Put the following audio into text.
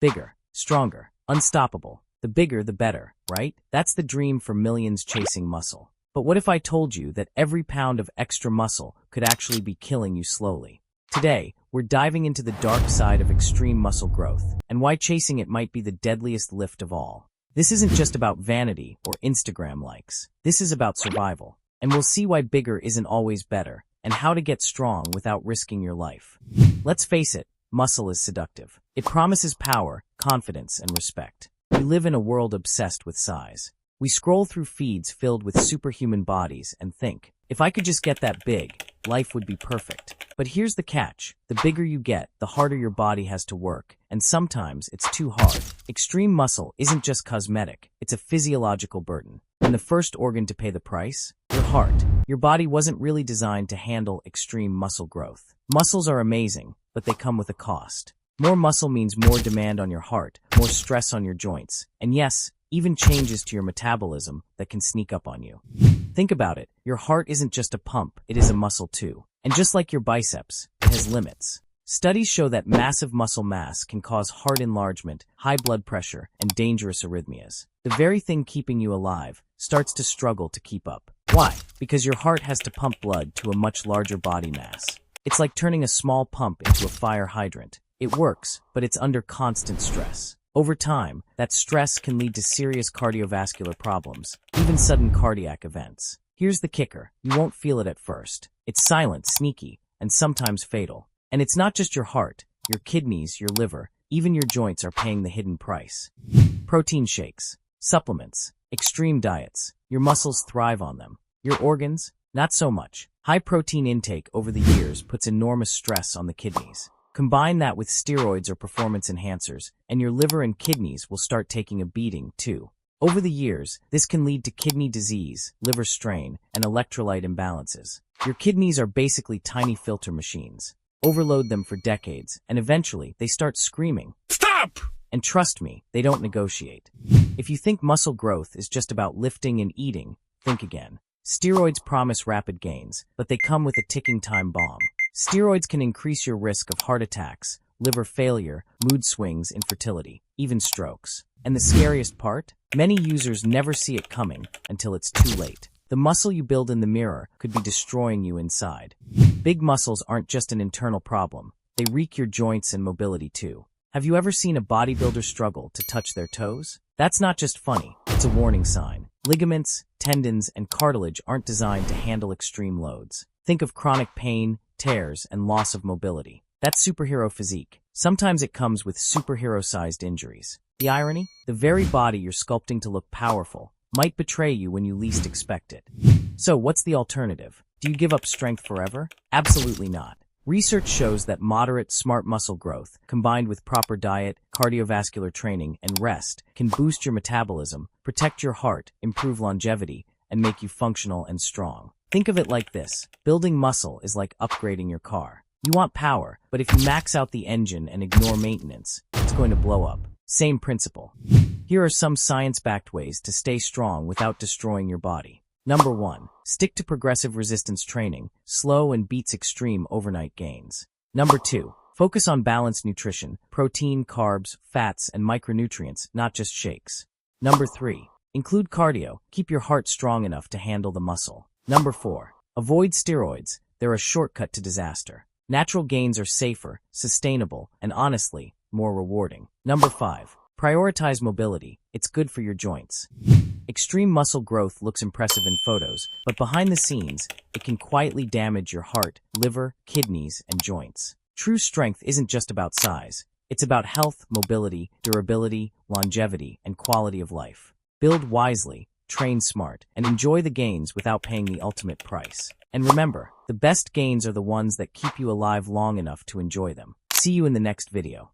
Bigger, stronger, unstoppable. The bigger, the better, right? That's the dream for millions chasing muscle. But what if I told you that every pound of extra muscle could actually be killing you slowly? Today, we're diving into the dark side of extreme muscle growth and why chasing it might be the deadliest lift of all. This isn't just about vanity or Instagram likes. This is about survival. And we'll see why bigger isn't always better and how to get strong without risking your life. Let's face it, muscle is seductive. It promises power, confidence, and respect. We live in a world obsessed with size. We scroll through feeds filled with superhuman bodies and think, if I could just get that big, life would be perfect. But here's the catch. The bigger you get, the harder your body has to work, and sometimes it's too hard. Extreme muscle isn't just cosmetic, it's a physiological burden. And the first organ to pay the price? Your heart. Your body wasn't really designed to handle extreme muscle growth. Muscles are amazing, but they come with a cost. More muscle means more demand on your heart, more stress on your joints, and yes, even changes to your metabolism that can sneak up on you. Think about it. Your heart isn't just a pump, it is a muscle too. And just like your biceps, it has limits. Studies show that massive muscle mass can cause heart enlargement, high blood pressure, and dangerous arrhythmias. The very thing keeping you alive starts to struggle to keep up. Why? Because your heart has to pump blood to a much larger body mass. It's like turning a small pump into a fire hydrant. It works, but it's under constant stress. Over time, that stress can lead to serious cardiovascular problems, even sudden cardiac events. Here's the kicker. You won't feel it at first. It's silent, sneaky, and sometimes fatal. And it's not just your heart, your kidneys, your liver, even your joints are paying the hidden price. Protein shakes, supplements, extreme diets. Your muscles thrive on them. Your organs? Not so much. High protein intake over the years puts enormous stress on the kidneys. Combine that with steroids or performance enhancers, and your liver and kidneys will start taking a beating, too. Over the years, this can lead to kidney disease, liver strain, and electrolyte imbalances. Your kidneys are basically tiny filter machines. Overload them for decades, and eventually, they start screaming, "Stop!" And trust me, they don't negotiate. If you think muscle growth is just about lifting and eating, think again. Steroids promise rapid gains, but they come with a ticking time bomb. Steroids can increase your risk of heart attacks, liver failure, mood swings, infertility, even strokes. And the scariest part? Many users never see it coming until it's too late. The muscle you build in the mirror could be destroying you inside. Big muscles aren't just an internal problem. They wreak your joints and mobility too. Have you ever seen a bodybuilder struggle to touch their toes? That's not just funny, it's a warning sign. Ligaments, tendons, and cartilage aren't designed to handle extreme loads. Think of chronic pain, tears, and loss of mobility. That's superhero physique. Sometimes it comes with superhero-sized injuries. The irony? The very body you're sculpting to look powerful might betray you when you least expect it. So what's the alternative? Do you give up strength forever? Absolutely not. Research shows that moderate, smart muscle growth, combined with proper diet, cardiovascular training, and rest, can boost your metabolism, protect your heart, improve longevity, and make you functional and strong. Think of it like this. Building muscle is like upgrading your car. You want power, but if you max out the engine and ignore maintenance, it's going to blow up. Same principle. Here are some science-backed ways to stay strong without destroying your body. Number 1. Stick to progressive resistance training, slow and beats extreme overnight gains. Number 2. Focus on balanced nutrition, protein, carbs, fats, and micronutrients, not just shakes. Number 3. Include cardio, keep your heart strong enough to handle the muscle. Number 4. Avoid steroids, they're a shortcut to disaster. Natural gains are safer, sustainable, and honestly, more rewarding. Number 5. Prioritize mobility, it's good for your joints. Extreme muscle growth looks impressive in photos, but behind the scenes, it can quietly damage your heart, liver, kidneys, and joints. True strength isn't just about size. It's about health, mobility, durability, longevity, and quality of life. Build wisely, train smart, and enjoy the gains without paying the ultimate price. And remember, the best gains are the ones that keep you alive long enough to enjoy them. See you in the next video.